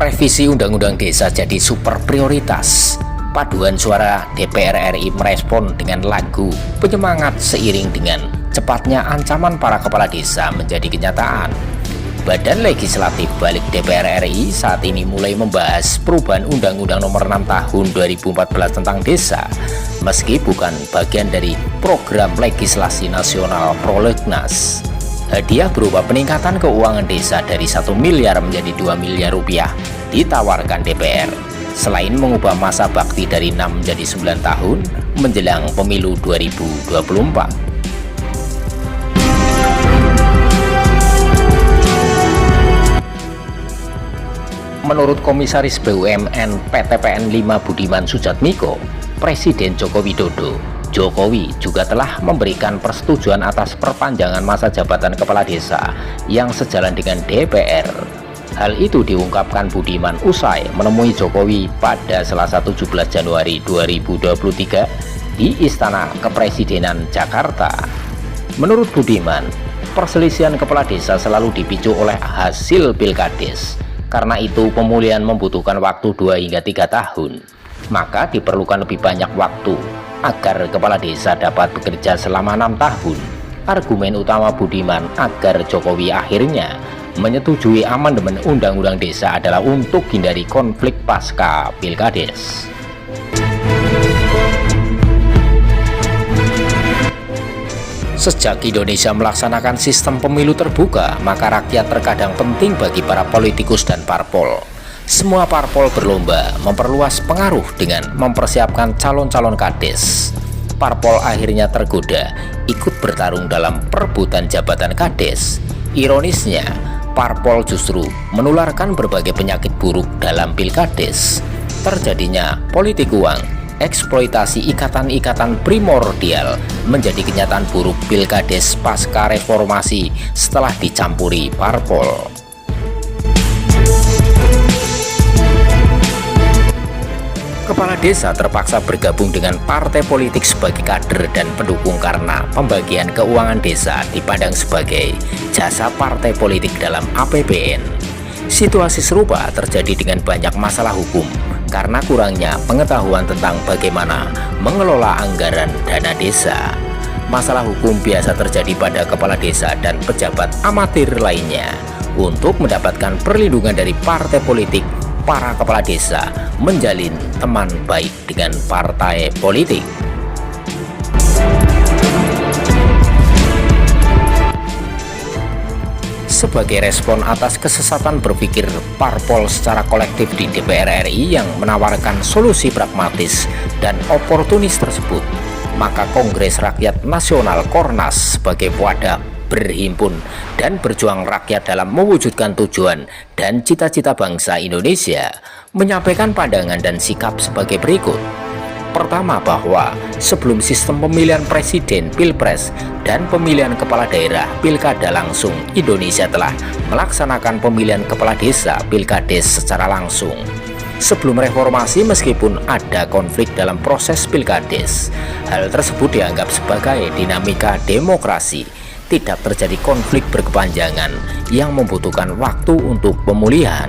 Revisi Undang-Undang Desa jadi super prioritas. Paduan suara DPR RI merespon dengan lagu penyemangat seiring dengan cepatnya ancaman para kepala desa menjadi kenyataan. Badan Legislatif Balik DPR RI saat ini mulai membahas perubahan Undang-Undang Nomor 6 Tahun 2014 tentang desa, meski bukan bagian dari program legislasi nasional Prolegnas. Hadiah berupa peningkatan keuangan desa dari 1 miliar menjadi 2 miliar rupiah ditawarkan DPR, selain mengubah masa bakti dari 6 menjadi 9 tahun menjelang pemilu 2024. Menurut Komisaris BUMN PTPN 5 Budiman Sujatmiko, Presiden Joko Widodo, Jokowi juga telah memberikan persetujuan atas perpanjangan masa jabatan kepala desa yang sejalan dengan DPR. Hal itu diungkapkan Budiman usai menemui Jokowi pada Selasa 17 Januari 2023 di Istana Kepresidenan Jakarta. Menurut Budiman, perselisihan kepala desa selalu dipicu oleh hasil pilkades. Karena itu pemulihan membutuhkan waktu 2 hingga 3 tahun. Maka diperlukan lebih banyak waktu agar kepala desa dapat bekerja selama 6 tahun. Argumen utama Budiman agar Jokowi akhirnya menyetujui amandemen Undang-Undang Desa adalah untuk hindari konflik pasca pilkades. Sejak Indonesia melaksanakan sistem pemilu terbuka, maka rakyat terkadang penting bagi para politikus dan parpol. Semua parpol berlomba memperluas pengaruh dengan mempersiapkan calon-calon kades. Parpol akhirnya tergoda ikut bertarung dalam perebutan jabatan kades. Ironisnya, parpol justru menularkan berbagai penyakit buruk dalam pilkades. Terjadinya politik uang, eksploitasi ikatan-ikatan primordial menjadi kenyataan buruk pilkades pasca reformasi setelah dicampuri parpol. Kepala desa terpaksa bergabung dengan partai politik sebagai kader dan pendukung karena pembagian keuangan desa dipandang sebagai jasa partai politik dalam APBN. Situasi serupa terjadi dengan banyak masalah hukum karena kurangnya pengetahuan tentang bagaimana mengelola anggaran dana desa. Masalah hukum biasa terjadi pada kepala desa dan pejabat amatir lainnya. Untuk mendapatkan perlindungan dari partai politik, para kepala desa menjalin teman baik dengan partai politik. Sebagai respon atas kesesatan berpikir parpol secara kolektif di DPR RI yang menawarkan solusi pragmatis dan oportunis tersebut, maka Kongres Rakyat Nasional Kornas sebagai wadah berhimpun dan berjuang rakyat dalam mewujudkan tujuan dan cita-cita bangsa Indonesia menyampaikan pandangan dan sikap sebagai berikut. Pertama, bahwa sebelum sistem pemilihan presiden pilpres dan pemilihan kepala daerah pilkada langsung, Indonesia telah melaksanakan pemilihan kepala desa pilkades secara langsung. Sebelum reformasi, meskipun ada konflik dalam proses pilkades, hal tersebut dianggap sebagai dinamika demokrasi. Tidak terjadi konflik berkepanjangan yang membutuhkan waktu untuk pemulihan.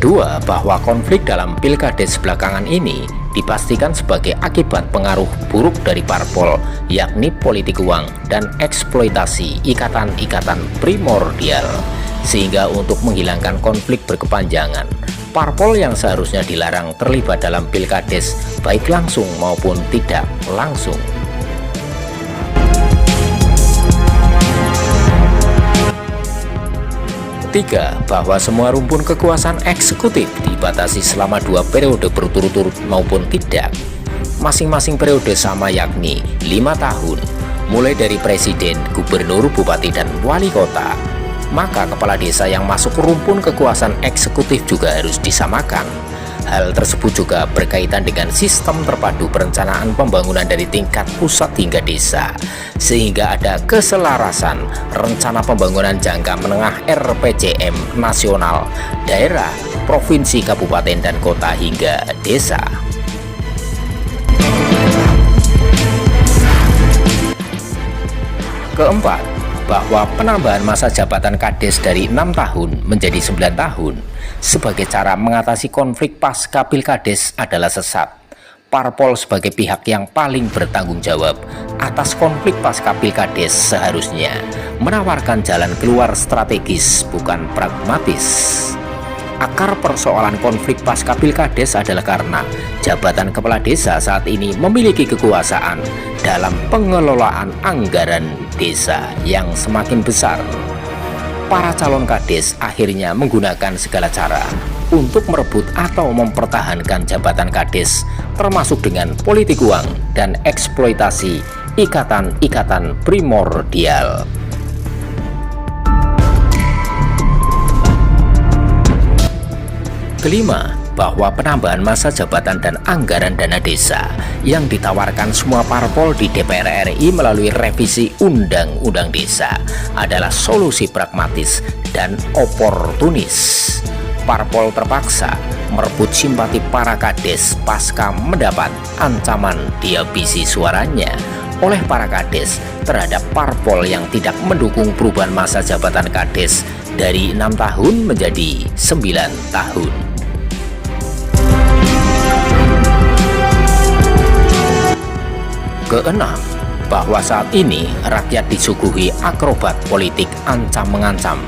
Kedua, bahwa konflik dalam pilkades belakangan ini dipastikan sebagai akibat pengaruh buruk dari parpol, yakni politik uang dan eksploitasi ikatan-ikatan primordial. Sehingga untuk menghilangkan konflik berkepanjangan, parpol yang seharusnya dilarang terlibat dalam pilkades baik langsung maupun tidak langsung. Ketiga, bahwa semua rumpun kekuasaan eksekutif dibatasi selama 2 periode berturut-turut maupun tidak. Masing-masing periode sama, yakni 5 tahun, mulai dari presiden, gubernur, bupati, dan wali kota. Maka kepala desa yang masuk rumpun kekuasaan eksekutif juga harus disamakan. Hal tersebut juga berkaitan dengan sistem terpadu perencanaan pembangunan dari tingkat pusat hingga desa, sehingga ada keselarasan rencana pembangunan jangka menengah RPJM nasional, daerah, provinsi, kabupaten, dan kota hingga desa. Keempat, bahwa penambahan masa jabatan Kades dari 6 tahun menjadi 9 tahun sebagai cara mengatasi konflik pasca Pilkades adalah sesat. Parpol sebagai pihak yang paling bertanggung jawab atas konflik pasca Pilkades seharusnya menawarkan jalan keluar strategis, bukan pragmatis. Akar persoalan konflik pasca Pilkades adalah karena jabatan kepala desa saat ini memiliki kekuasaan dalam pengelolaan anggaran desa yang semakin besar. Para calon Kades akhirnya menggunakan segala cara untuk merebut atau mempertahankan jabatan Kades, termasuk dengan politik uang dan eksploitasi ikatan-ikatan primordial. Kelima, bahwa penambahan masa jabatan dan anggaran dana desa yang ditawarkan semua parpol di DPR RI melalui revisi Undang-Undang Desa adalah solusi pragmatis dan oportunis. Parpol terpaksa merebut simpati para Kades pasca mendapat ancaman dihabisi suaranya oleh para Kades terhadap parpol yang tidak mendukung perubahan masa jabatan Kades dari 6 tahun menjadi 9 tahun. Keenam, bahwa saat ini rakyat disuguhi akrobat politik ancam-mengancam.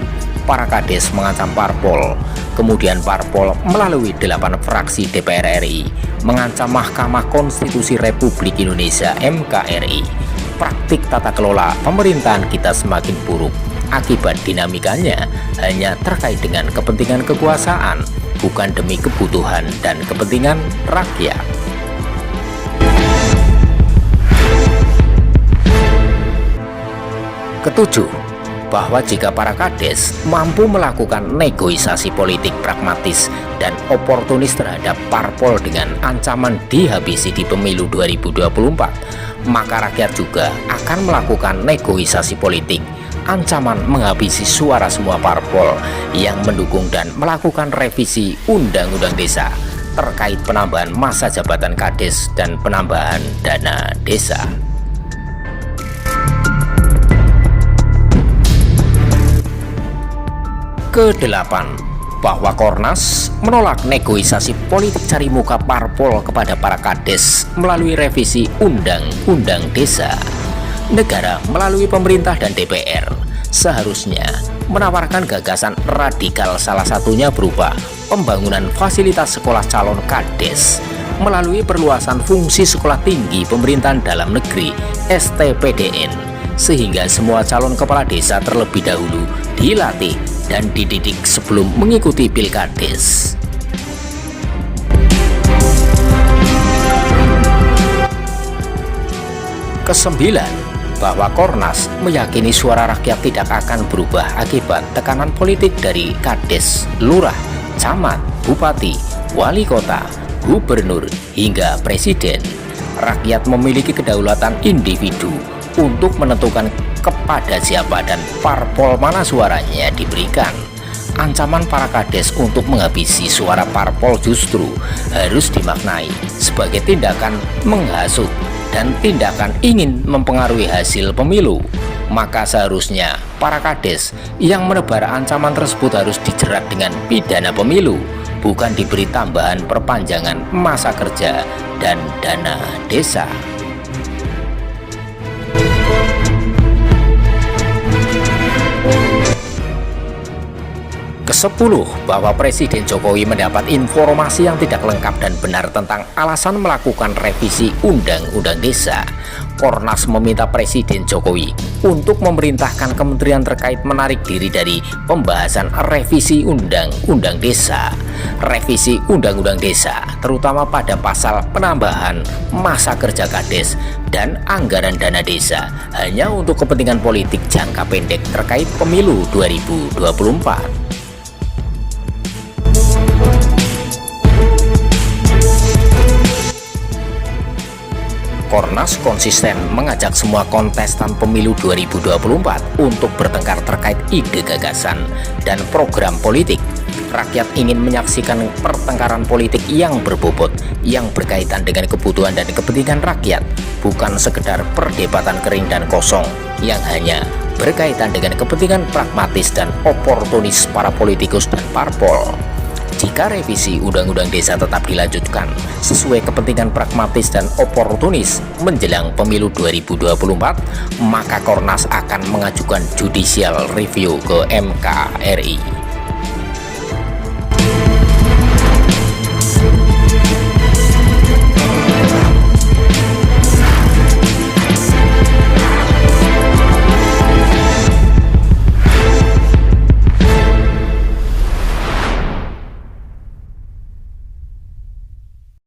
Para Kades mengancam parpol, kemudian parpol melalui 8 fraksi DPR RI mengancam Mahkamah Konstitusi Republik Indonesia (MKRI). Praktik tata kelola pemerintahan kita semakin buruk akibat dinamikanya hanya terkait dengan kepentingan kekuasaan, bukan demi kebutuhan dan kepentingan rakyat. Ketujuh, bahwa jika para Kades mampu melakukan negosiasi politik pragmatis dan oportunis terhadap parpol dengan ancaman dihabisi di pemilu 2024, maka rakyat juga akan melakukan negosiasi politik ancaman menghabisi suara semua parpol yang mendukung dan melakukan revisi Undang-Undang Desa terkait penambahan masa jabatan Kades dan penambahan dana desa. Kedelapan, bahwa Kornas menolak negosiasi politik cari muka parpol kepada para Kades melalui revisi Undang-Undang Desa. Negara melalui pemerintah dan DPR seharusnya menawarkan gagasan radikal, salah satunya berupa pembangunan fasilitas sekolah calon Kades melalui perluasan fungsi sekolah tinggi pemerintahan dalam negeri (STPDN), sehingga semua calon kepala desa terlebih dahulu dilatih dan dididik sebelum mengikuti Pilkades. Kesembilan, bahwa Kornas meyakini suara rakyat tidak akan berubah akibat tekanan politik dari Kades, lurah, camat, bupati, wali kota, gubernur, hingga presiden. Rakyat memiliki kedaulatan individu untuk menentukan kepada siapa dan parpol mana suaranya diberikan. Ancaman para Kades untuk menghabisi suara parpol justru harus dimaknai sebagai tindakan menghasut dan tindakan ingin mempengaruhi hasil pemilu. Maka seharusnya para Kades yang menebar ancaman tersebut harus dijerat dengan pidana pemilu, bukan diberi tambahan perpanjangan masa kerja dan dana desa. Kesepuluh, bahwa Presiden Jokowi mendapat informasi yang tidak lengkap dan benar tentang alasan melakukan revisi Undang-Undang Desa. Kornas meminta Presiden Jokowi untuk memerintahkan kementerian terkait menarik diri dari pembahasan revisi Undang-Undang Desa. Revisi Undang-Undang Desa, terutama pada pasal penambahan masa kerja Kades dan anggaran dana desa, hanya untuk kepentingan politik jangka pendek terkait pemilu 2024. Kornas konsisten mengajak semua kontestan pemilu 2024 untuk bertengkar terkait ide, gagasan, dan program politik. Rakyat ingin menyaksikan pertengkaran politik yang berbobot, yang berkaitan dengan kebutuhan dan kepentingan rakyat, bukan sekedar perdebatan kering dan kosong yang hanya berkaitan dengan kepentingan pragmatis dan oportunis para politikus dan parpol. Jika revisi Undang-Undang Desa tetap dilanjutkan sesuai kepentingan pragmatis dan oportunis menjelang pemilu 2024, maka Kornas akan mengajukan judicial review ke MK RI.